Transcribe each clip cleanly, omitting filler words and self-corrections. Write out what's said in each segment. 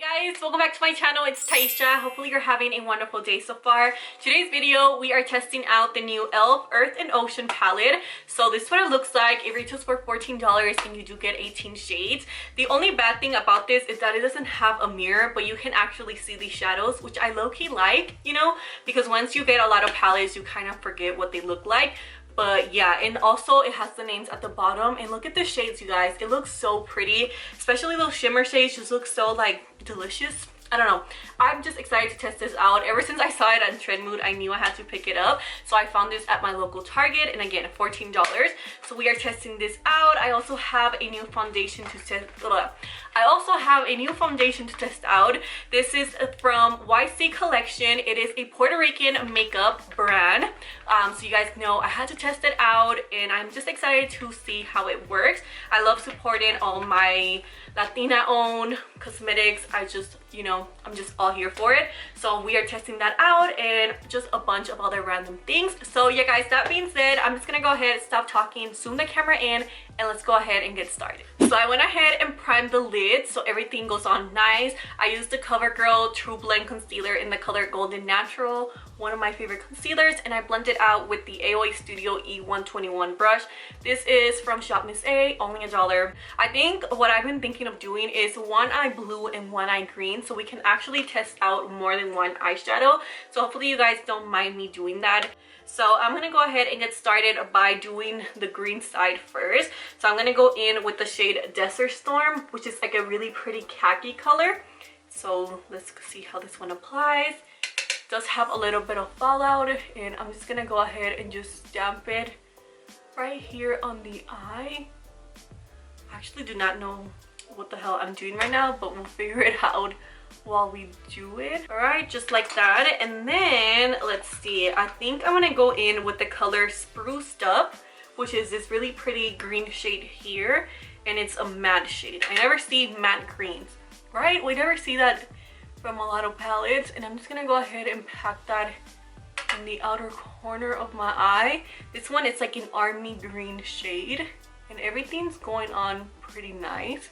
Guys, welcome back to my channel. It's Taisha. Hopefully you're having a wonderful day so far. Today's video, we are testing out the new E.L.F Earth and Ocean palette. So this is what it looks like. It retails for $14 and you do get 18 shades. The only bad thing about this is that it doesn't have a mirror, but you can actually see the shadows, which I low-key like, you know, because once you get a lot of palettes, you kind of forget what they look like. But yeah, and also it has the names at the bottom, and look at the shades, you guys. It looks so pretty, especially those shimmer shades just look so like delicious. I don't know, I'm just excited to test this out. Ever since I saw it on Trendmood, I knew I had to pick it up, so I found this at my local Target, and again, $14. So we are testing this out. I also have a new foundation to test. Out. This is from YCCOLLECTION. It is a Puerto Rican makeup brand. So you guys know I had to test it out, and I'm just excited to see how it works. I love supporting all my Latina-owned cosmetics. I just, you know, I'm just all here for it. So we are testing that out and just a bunch of other random things. So yeah guys, that being said, I'm just gonna go ahead, stop talking, zoom the camera in, and let's go ahead and get started. So I went ahead and primed the lid so everything goes on nice. I used the CoverGirl True Blend Concealer in the color Golden Natural, one of my favorite concealers, and I blended out with the AOA Studio E121 brush. This is from Shop Miss A, only $1. I think what I've been thinking of doing is one eye blue and one eye green, so we can actually test out more than one eyeshadow. So hopefully you guys don't mind me doing that. So I'm gonna go ahead and get started by doing the green side first. So I'm gonna go in with the shade Desert Storm, which is like a really pretty khaki color. So let's see how this one applies. It does have a little bit of fallout, and I'm just gonna go ahead and just stamp it right here on the eye. I actually do not know what the hell I'm doing right now, but we'll figure it out while we do it. All right, just like that. And then let's see, I think I'm gonna go in with the color Spruced Up, which is this really pretty green shade here, and it's a matte shade. I never see matte greens, right? We never see that from a lot of palettes. And I'm just gonna go ahead and pack that in the outer corner of my eye. This one, it's like an army green shade, and everything's going on pretty nice.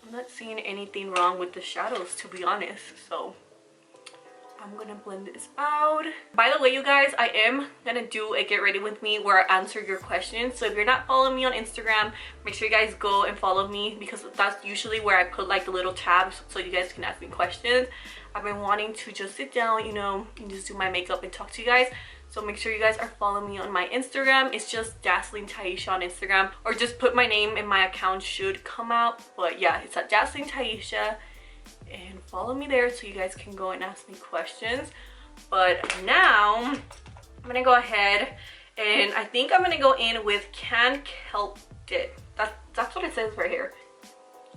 I'm not seeing anything wrong with the shadows, to be honest, so I'm gonna blend this out. By the way, you guys, I am gonna do a get ready with me where I answer your questions. So if you're not following me on Instagram, make sure you guys go and follow me, because that's usually where I put like the little tabs so you guys can ask me questions. I've been wanting to just sit down, you know, and just do my makeup and talk to you guys. So make sure you guys are following me on my Instagram. It's just Dazzling Taisha on Instagram, or just put my name and my account should come out. But yeah, it's at Dazzling Taisha, and follow me there so you guys can go and ask me questions. But now I'm gonna go ahead, and I think I'm gonna go in with Can't Help It. That's what it says right here.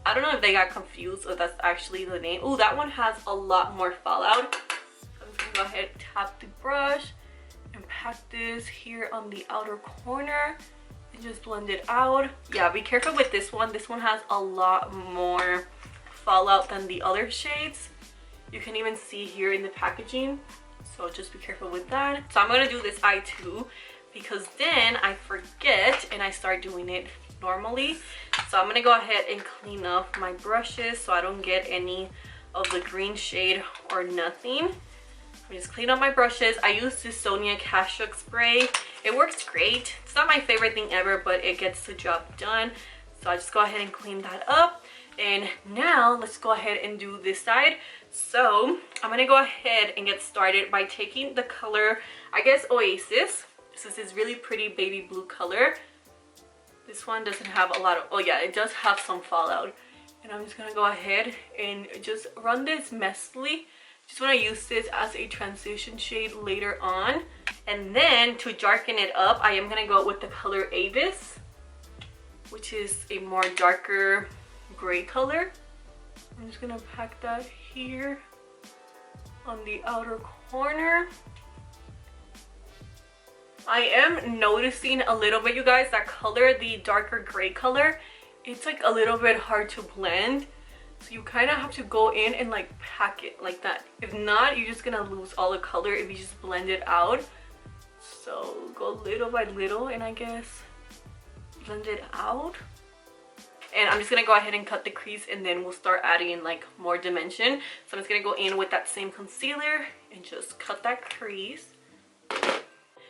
I don't know if they got confused or that's actually the name. Oh, that one has a lot more fallout. I'm just gonna go ahead, tap the brush, and pack this here on the outer corner and just blend it out. Yeah, be careful with this one. This one has a lot more fallout than the other shades. You can even see here in the packaging, so just be careful with that. So I'm gonna do this eye too, because then I forget and I start doing it normally. So I'm gonna go ahead and clean up my brushes so I don't get any of the green shade or nothing. I just clean up my brushes. I use this Sonia Cashew spray. It works great. It's not my favorite thing ever, but it gets the job done. So I just go ahead and clean that up. And now let's go ahead and do this side. So I'm gonna go ahead and get started by taking the color, I guess, Oasis. This is this really pretty baby blue color. This one doesn't have a lot of, oh yeah, it does have some fallout. And I'm just gonna go ahead and just run this messily. Just want to use this as a transition shade later on. And then to darken it up, I am going to go with the color Avis, which is a more darker gray color. I'm just going to pack that here on the outer corner. I am noticing a little bit, you guys, that color, the darker gray color, it's like a little bit hard to blend. So you kind of have to go in and like pack it like that. If not, you're just gonna lose all the color if you just blend it out. So go little by little and I guess blend it out. And I'm just gonna go ahead and cut the crease, and then we'll start adding like more dimension. So I'm just gonna go in with that same concealer and just cut that crease.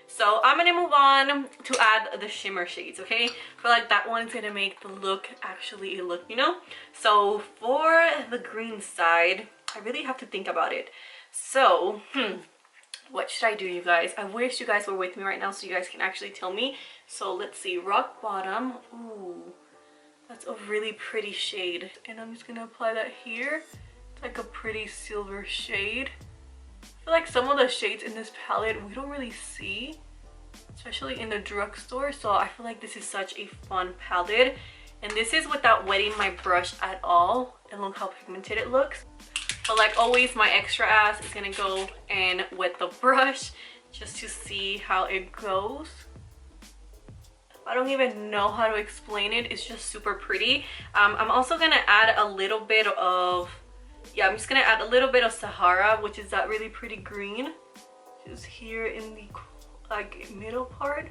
So I'm gonna move on to add the shimmer shades, okay? I feel like that one's gonna make the look actually look, you know? So for the green side, I really have to think about it. So, what should I do, you guys? I wish you guys were with me right now so you guys can actually tell me. So let's see, rock bottom. Ooh, that's a really pretty shade. And I'm just gonna apply that here. It's like a pretty silver shade. I feel like some of the shades in this palette we don't really see, especially in the drugstore. So I feel like this is such a fun palette. And this is without wetting my brush at all. And look how pigmented it looks. But like always, my extra ass is gonna go in with the brush just to see how it goes. I don't even know how to explain it. It's just super pretty. I'm also gonna add a little bit of, yeah, I'm just gonna add a little bit of Sahara, which is that really pretty green. Just here in the like middle part.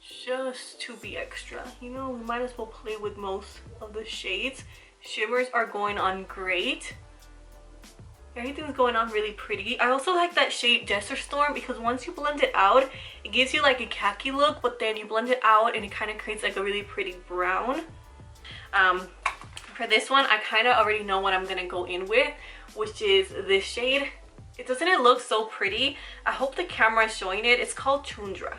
Just to be extra, you know, we might as well play with most of the shades. Shimmers are going on great. Everything's going on really pretty. I also like that shade Desert Storm because once you blend it out, it gives you like a khaki look, but then you blend it out and it kind of creates like a really pretty brown. For this one, I kind of already know what I'm gonna go in with, which is this shade. Doesn't it look so pretty? I hope the camera is showing it. It's called Tundra.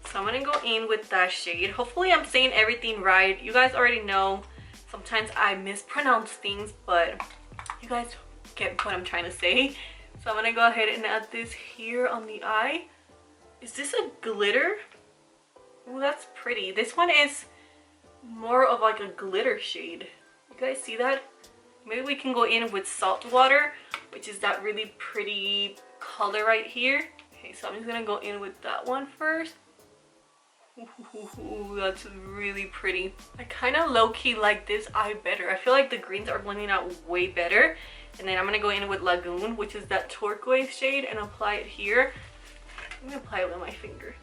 So I'm gonna go in with that shade. Hopefully I'm saying everything right. You guys already know sometimes I mispronounce things, but you guys get what I'm trying to say. So I'm gonna go ahead and add this here on the eye. Is this a glitter? Oh, that's pretty. This one is more of like a glitter shade. You guys see that? Maybe we can go in with Salt Water, which is that really pretty color right here. Okay, so I'm just gonna go in with that one first. Ooh, that's really pretty. I kind of low-key like this eye better. I feel like the greens are blending out way better. And then I'm gonna go in with Lagoon, which is that turquoise shade, and apply it here. I'm gonna apply it with my finger.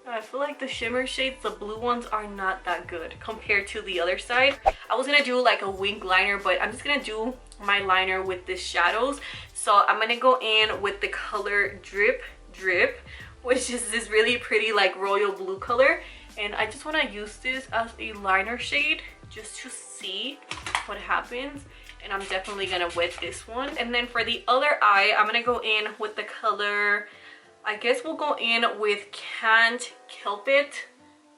I feel like the shimmer shades, the blue ones, are not that good compared to the other side. I was gonna do like a wing liner, but I'm just gonna do my liner with the shadows. So I'm gonna go in with the color Drip, which is this really pretty like royal blue color. And I just wanna use this as a liner shade just to see what happens. And I'm definitely gonna wet this one. And then for the other eye, I'm gonna go in with the color, I guess we'll go in with Can't Kelp It,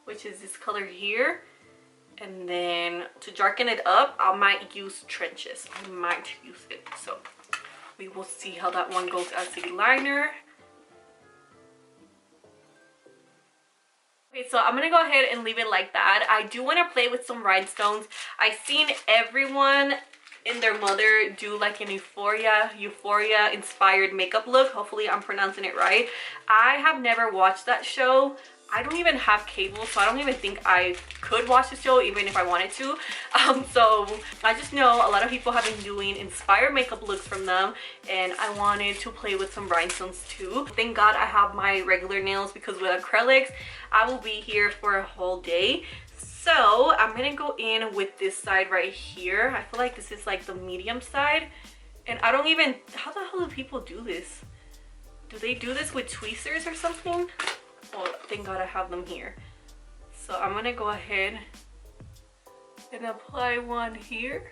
which is this color here. And then to darken it up, I might use Trenches. I might use it. So we will see how that one goes as a liner. Okay, so I'm gonna go ahead and leave it like that. I do want to play with some rhinestones. I've seen everyone and their mother do like an Euphoria-inspired makeup look. Hopefully I'm pronouncing it right. I have never watched that show. I don't even have cable, so I don't even think I could watch the show even if I wanted to. So I just know a lot of people have been doing inspired makeup looks from them, and I wanted to play with some rhinestones too. Thank God I have my regular nails because with acrylics, I will be here for a whole day. So I'm gonna go in with this side right here. I feel like this is like the medium side. And I don't even, how the hell do people do this? Do they do this with tweezers or something? Well, thank God I have them here. So I'm gonna go ahead and apply one here.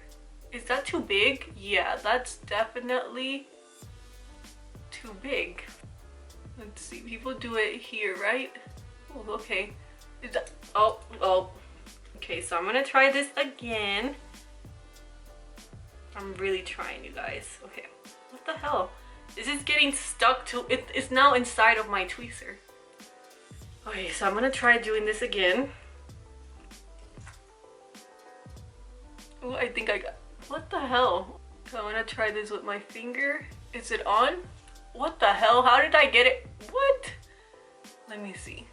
Is that too big? Yeah, that's definitely too big. Let's see, people do it here, right? Oh, okay. Is that, oh. Okay, so I'm gonna try this again. I'm really trying, you guys. Okay, what the hell? This is getting stuck to, it's now inside of my tweezer. Okay, so I'm gonna try doing this again. Oh, I think I got, what the hell? So I'm gonna try this with my finger. Is it on? What the hell? How did I get it? What? Let me see.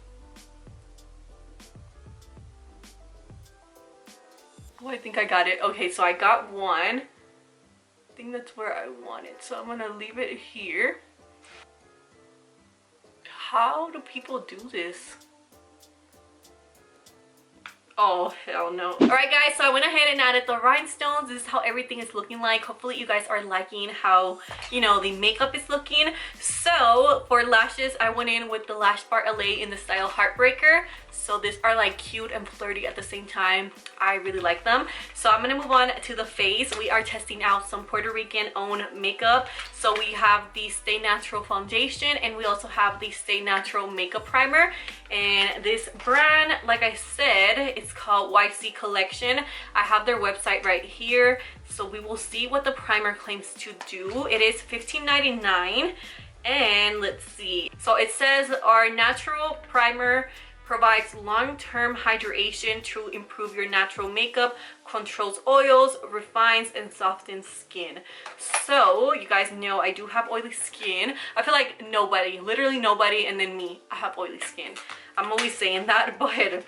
Oh, I think I got it. Okay, so I got one. I think that's where I want it. So I'm gonna leave it here. How do people do this? Oh, hell no. Alright guys, so I went ahead and added the rhinestones. This is how everything is looking like. Hopefully you guys are liking how, you know, the makeup is looking. So for lashes, I went in with the Lash Bar LA in the style Heartbreaker. So these are like cute and flirty at the same time. I really like them. So I'm gonna move on to the face. We are testing out some Puerto Rican owned makeup. So we have the Stay Natural foundation, and we also have the Stay Natural makeup primer. And this brand, like I said, it's called YCCOLLECTION. I have their website right here, so we will see what the primer claims to do. It is $15.99, and let's see. So it says our natural primer provides long-term hydration to improve your natural makeup, controls oils, refines, and softens skin. So you guys know I do have oily skin. I feel like nobody, literally nobody, and then me, I have oily skin. I'm always saying that, but I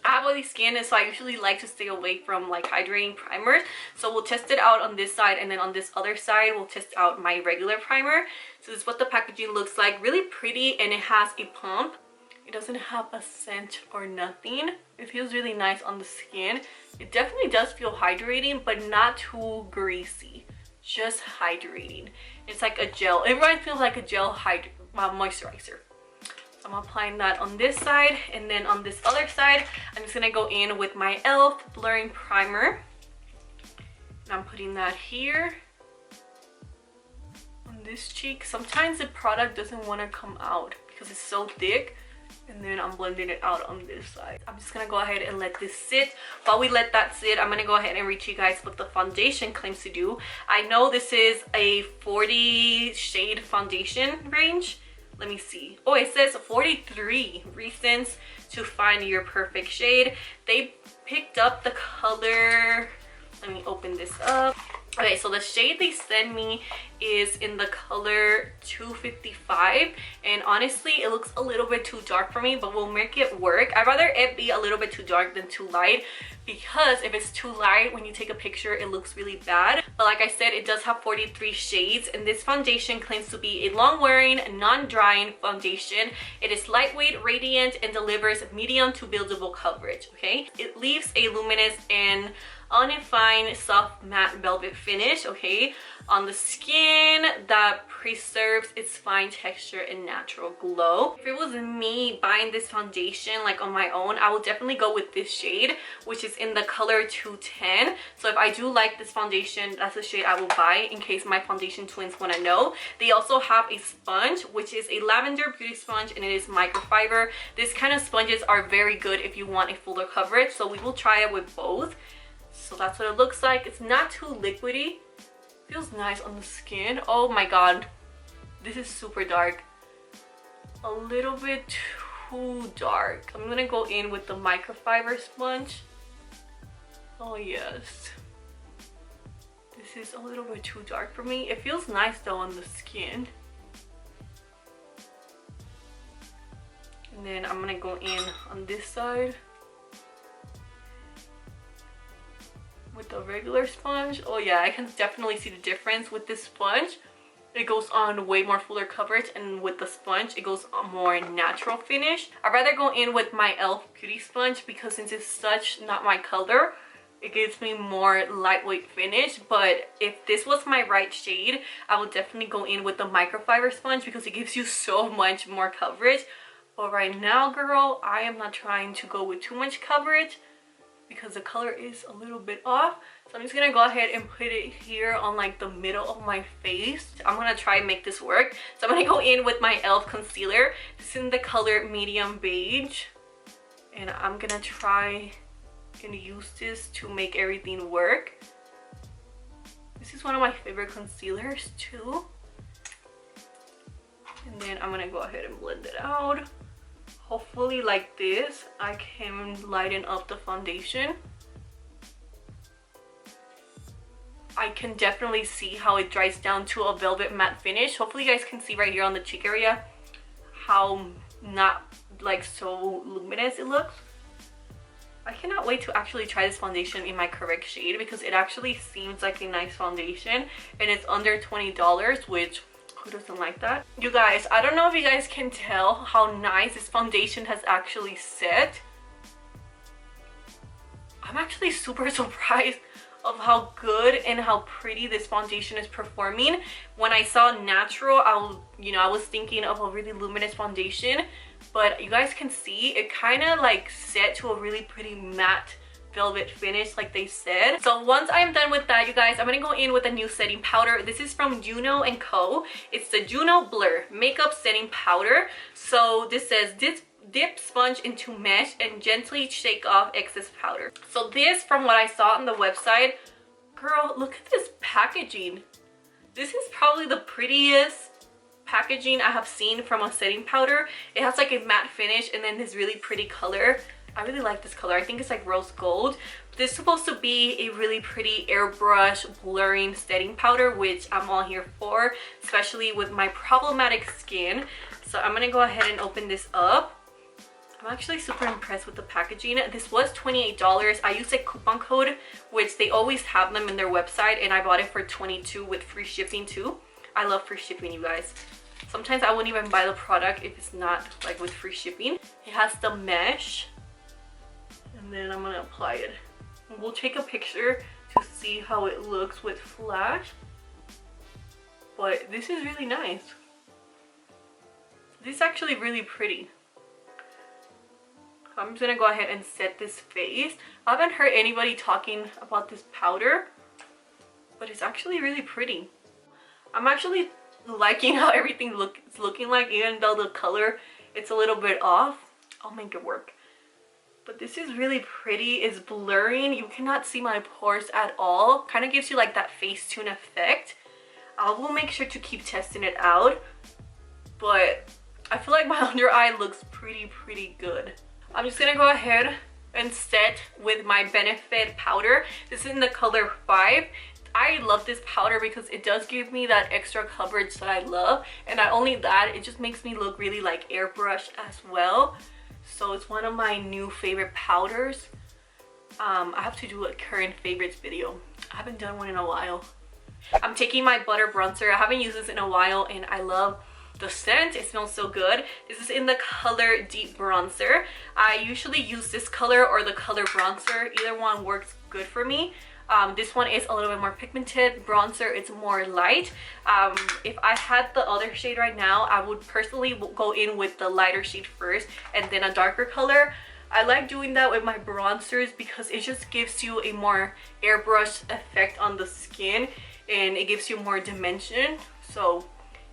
have oily skin, and so I usually like to stay away from like hydrating primers. So we'll test it out on this side, and then on this other side we'll test out my regular primer. So this is what the packaging looks like. Really pretty, and it has a pump. It doesn't have a scent or nothing. It feels really nice on the skin. It definitely does feel hydrating, but not too greasy. Just hydrating. It's like a gel. It reminds me of like a gel moisturizer. So I'm applying that on this side, and then on this other side, I'm just gonna go in with my E.L.F. blurring primer. And I'm putting that here on this cheek. Sometimes the product doesn't want to come out because it's so thick. And then I'm blending it out on this side. I'm just gonna go ahead and let this sit. While we let that sit, I'm gonna go ahead and read to you guys what the foundation claims to do. I know this is a 40 shade foundation range. Let me see. Oh, it says 43 reasons to find your perfect shade. They picked up the color. Let me open this up. Okay, so the shade they sent me is in the color 255, and honestly it looks a little bit too dark for me, but we'll make it work. I'd rather it be a little bit too dark than too light, because if it's too light, when you take a picture it looks really bad. But like I said, it does have 43 shades, and this foundation claims to be a long-wearing, non-drying foundation. It is lightweight, radiant, and delivers medium to buildable coverage. Okay, it leaves a luminous and undefined soft matte velvet finish, okay, on the skin that preserves its fine texture and natural glow. If it was me buying this foundation like on my own, I would definitely go with this shade, which is in the color 210. So if I do like this foundation, that's the shade I will buy in case my foundation twins want to know. They also have a sponge, which is a lavender beauty sponge, and it is microfiber. This kind of sponges are very good if you want a fuller coverage, so we will try it with both. So that's what it looks like. It's not too liquidy. Feels nice on the skin. Oh my god, this is super dark. A little bit too dark. I'm gonna go in with the microfiber sponge. Oh yes, this is a little bit too dark for me. It feels nice though on the skin. And then I'm gonna go in on this side with the regular sponge. Oh yeah, I can definitely see the difference with this sponge. It goes on way more fuller coverage, and with the sponge it goes on more natural finish. I'd rather go in with my E.L.F. beauty sponge, because since it's such not my color, it gives me more lightweight finish. But if this was my right shade, I would definitely go in with the microfiber sponge, because it gives you so much more coverage. But right now, girl, I am not trying to go with too much coverage, because the color is a little bit off. So I'm just gonna go ahead and put it here on like the middle of my face. I'm gonna try and make this work. So I'm gonna go in with my E.L.F. concealer. This is in the color medium beige, and I'm gonna try and use this to make everything work. This is one of my favorite concealers too. And then I'm gonna go ahead and blend it out. Hopefully like this, I can lighten up the foundation. I can definitely see how it dries down to a velvet matte finish. Hopefully you guys can see right here on the cheek area how not like so luminous it looks. I cannot wait to actually try this foundation in my correct shade, because it actually seems like a nice foundation, and it's under $20, which who doesn't like that? You guys, I don't know if you guys can tell how nice this foundation has actually set. I'm actually super surprised of how good and how pretty this foundation is performing. When I saw natural, I was thinking of a really luminous foundation, but you guys can see it kind of like set to a really pretty matte velvet finish like they said. So once I'm done with that, you guys, I'm gonna go in with a new setting powder. This is from Juno & Co. It's the Juno Blur Makeup Setting Powder. So this says, dip sponge into mesh and gently shake off excess powder. So this, from what I saw on the website, girl, look at this packaging. This is probably the prettiest packaging I have seen from a setting powder. It has like a matte finish and then this really pretty color. I really like this color. I think it's like rose gold. This is supposed to be a really pretty airbrush blurring setting powder, which I'm all here for, especially with my problematic skin. So I'm gonna go ahead and open this up. I'm actually super impressed with the packaging. This was $28. I used a coupon code, which they always have them in their website, and I bought it for $22 with free shipping too. I love free shipping, you guys. Sometimes I wouldn't even buy the product if it's not like with free shipping. It has the mesh, and then I'm gonna apply it. We'll take a picture to see how it looks with flash, but this is really nice. This is actually really pretty. I'm just gonna go ahead and set this face. I haven't heard anybody talking about this powder, but it's actually really pretty. I'm actually liking how everything is looking like, even though the color, it's a little bit off. I'll make it work. But this is really pretty. It's blurring. You cannot see my pores at all. Kind of gives you like that Facetune effect. I will make sure to keep testing it out, but I feel like my under eye looks pretty good. I'm just gonna go ahead and set with my Benefit powder. This is in the color 5. I love this powder because it does give me that extra coverage that I love, and not only that, it just makes me look really like airbrush as well. So it's one of my new favorite powders. I have to do a current favorites video. I haven't done one in a while. I'm taking my butter bronzer. I haven't used this in a while, and I love the scent. It smells so good. This is in the color Deep Bronzer. I usually use this color or the color bronzer. Either one works good for me. This one is a little bit more pigmented. Bronzer, it's more light. If I had the other shade right now, I would personally go in with the lighter shade first and then a darker color. I like doing that with my bronzers because it just gives you a more airbrush effect on the skin and it gives you more dimension. So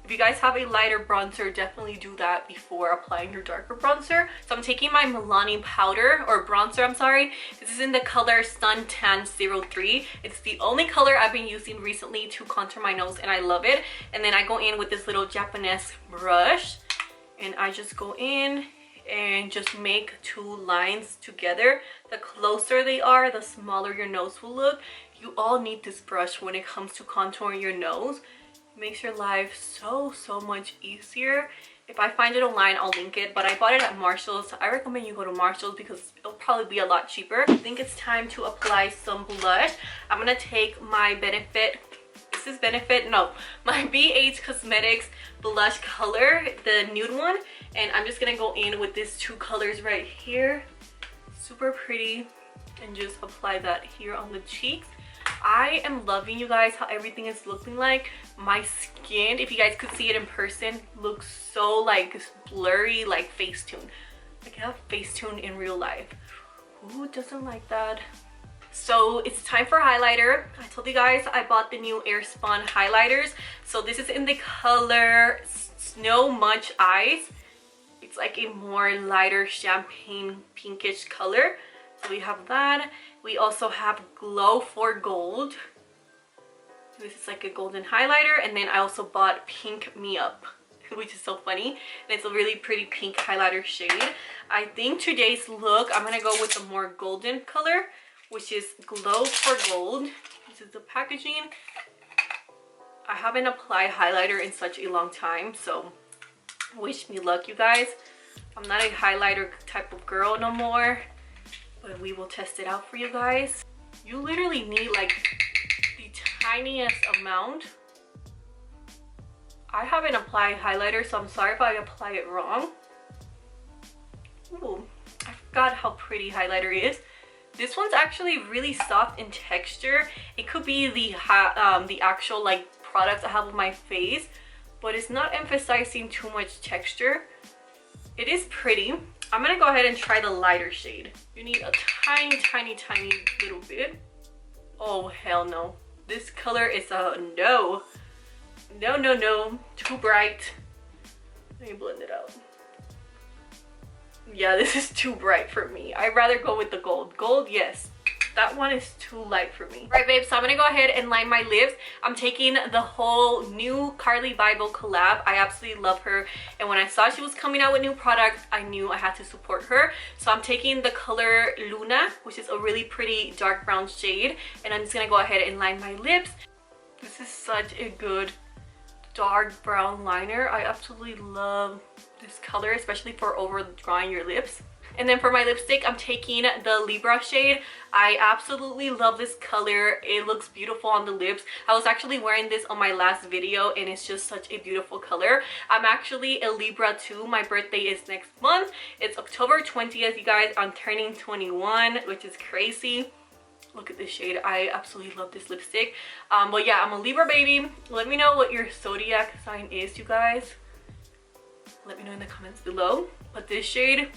if you guys have a lighter bronzer, definitely do that before applying your darker bronzer. So I'm taking my Milani powder, or bronzer, I'm sorry. This is in the color Sun Tan 03. It's the only color I've been using recently to contour my nose, and I love it. And then I go in with this little Japanese brush, and I just go in and just make 2 lines together. The closer they are, the smaller your nose will look. You all need this brush when it comes to contouring your nose. Makes your life so much easier. If I find it online, I'll link it, but I bought it at Marshall's. I recommend you go to Marshall's because it'll probably be a lot cheaper. I think it's time to apply some blush. I'm gonna take my Benefit, this is Benefit, no, my BH Cosmetics blush color, the nude one, and I'm just gonna go in with these 2 colors right here. Super pretty, and just apply that here on the cheeks. I am loving, you guys, how everything is looking like. My skin, if you guys could see it in person, looks so like blurry, like Facetune. Like I have Facetune in real life. Who doesn't like that? So it's time for highlighter. I told you guys I bought the new Airspun highlighters. So this is in the color Snow Munch Eyes. It's like a more lighter champagne pinkish color. So we have that. We also have Glow for Gold. This is like a golden highlighter. And then I also bought Pink Me Up, which is so funny. And it's a really pretty pink highlighter shade. I think today's look, I'm going to go with the more golden color, which is Glow for Gold. This is the packaging. I haven't applied highlighter in such a long time, so wish me luck, you guys. I'm not a highlighter type of girl no more, but we will test it out for you guys. You literally need like the tiniest amount. I haven't applied highlighter, so I'm sorry if I apply it wrong. Ooh, I forgot how pretty highlighter is. This one's actually really soft in texture. It could be the actual like products I have on my face, but it's not emphasizing too much texture. It is pretty. I'm gonna go ahead and try the lighter shade. You need a tiny little bit. Oh hell no. This color is a no. No. Too bright. Let me blend it out. Yeah, this is too bright for me. I'd rather go with the gold. Gold, yes. That one is too light for me. All right, babe, so I'm gonna go ahead and line my lips. I'm taking the whole new Carli Bible collab. I absolutely love her. And when I saw she was coming out with new products, I knew I had to support her. So I'm taking the color Luna, which is a really pretty dark brown shade. And I'm just gonna go ahead and line my lips. This is such a good dark brown liner. I absolutely love this color, especially for over drawing your lips. And then for my lipstick, I'm taking the Libra shade. I absolutely love this color. It looks beautiful on the lips. I was actually wearing this on my last video and it's just such a beautiful color. I'm actually a Libra too. My birthday is next month. It's October 20th, you guys. I'm turning 21, which is crazy. Look at this shade. I absolutely love this lipstick. But yeah, I'm a Libra baby. Let me know what your zodiac sign is, you guys. Let me know in the comments below. But this shade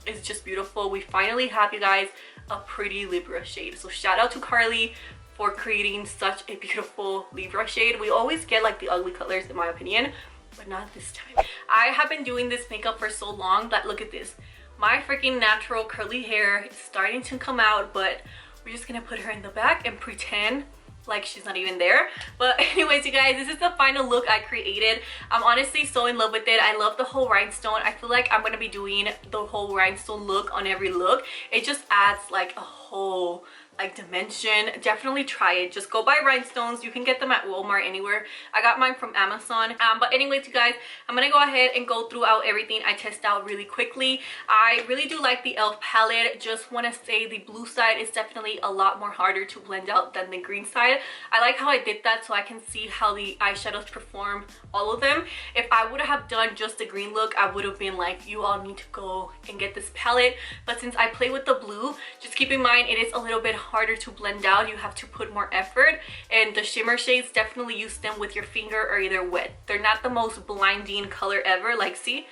is just beautiful. We finally have, you guys, a pretty Libra shade. So shout out to Carli for creating such a beautiful Libra shade. We always get like the ugly colors in my opinion, but not this time. I have been doing this makeup for so long that look at this. My freaking natural curly hair is starting to come out, but we're just gonna put her in the back and pretend like she's not even there. But anyways, you guys, this is the final look I created. I'm honestly so in love with it. I love the whole rhinestone. I feel like I'm gonna be doing the whole rhinestone look on every look. It just adds like a whole like dimension. Definitely try it. Just go buy rhinestones. You can get them at Walmart, anywhere. I got mine from Amazon. But anyways, you guys, I'm gonna go ahead and go throughout everything I test out really quickly. I really do like the E.L.F palette. Just want to say the blue side is definitely a lot more harder to blend out than the green side. I like how I did that so I can see how the eyeshadows perform, all of them. If I would have done just the green look, I would have been like, you all need to go and get this palette. But since I play with the blue, just keep in mind it is a little bit harder to blend out. You have to put more effort, and the shimmer shades, definitely use them with your finger or either wet. They're not the most blinding color ever. Like, see,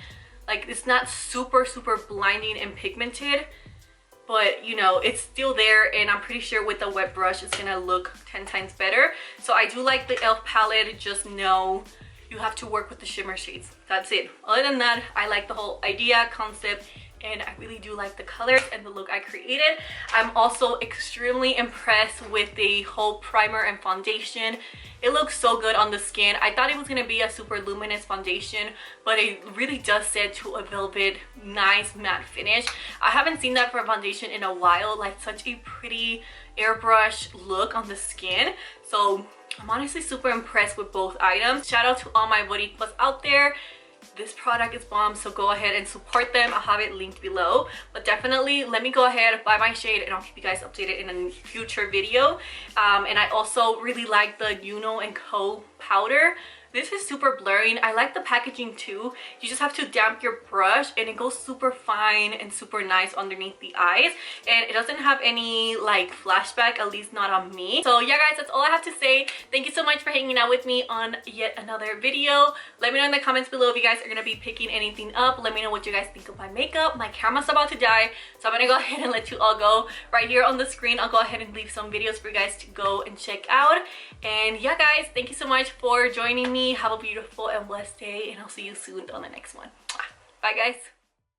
like it's not super blinding and pigmented, but you know, it's still there, and I'm pretty sure with a wet brush it's gonna look 10 times better. So I do like the E.L.F palette. Just know you have to work with the shimmer shades. That's it. Other than that, I like the whole idea, concept, and I really do like the colors and the look I created. I'm also extremely impressed with the whole primer and foundation. It looks so good on the skin. I thought it was going to be a super luminous foundation, but it really does set to a velvet, nice matte finish. I haven't seen that for a foundation in a while, like such a pretty airbrush look on the skin. So I'm honestly super impressed with both items. Shout out to all my Boricuas out there. This product is bomb, so go ahead and support them. I'll have it linked below. But definitely let me go ahead and buy my shade, and I'll keep you guys updated in a future video. And I also really like the Juno & Co powder. This is super blurring. I like the packaging too. You just have to damp your brush and it goes super fine and super nice underneath the eyes, and it doesn't have any like flashback, at least not on me. So yeah guys, that's all I have to say. Thank you so much for hanging out with me on yet another video. Let me know in the comments below if you guys are gonna be picking anything up. Let me know what you guys think of my makeup. My camera's about to die, so I'm gonna go ahead and let you all go. Right here on the screen, I'll go ahead and leave some videos for you guys to go and check out. And yeah guys, thank you so much for joining me. Have a beautiful and blessed day, and I'll see you soon on the next one. Bye guys.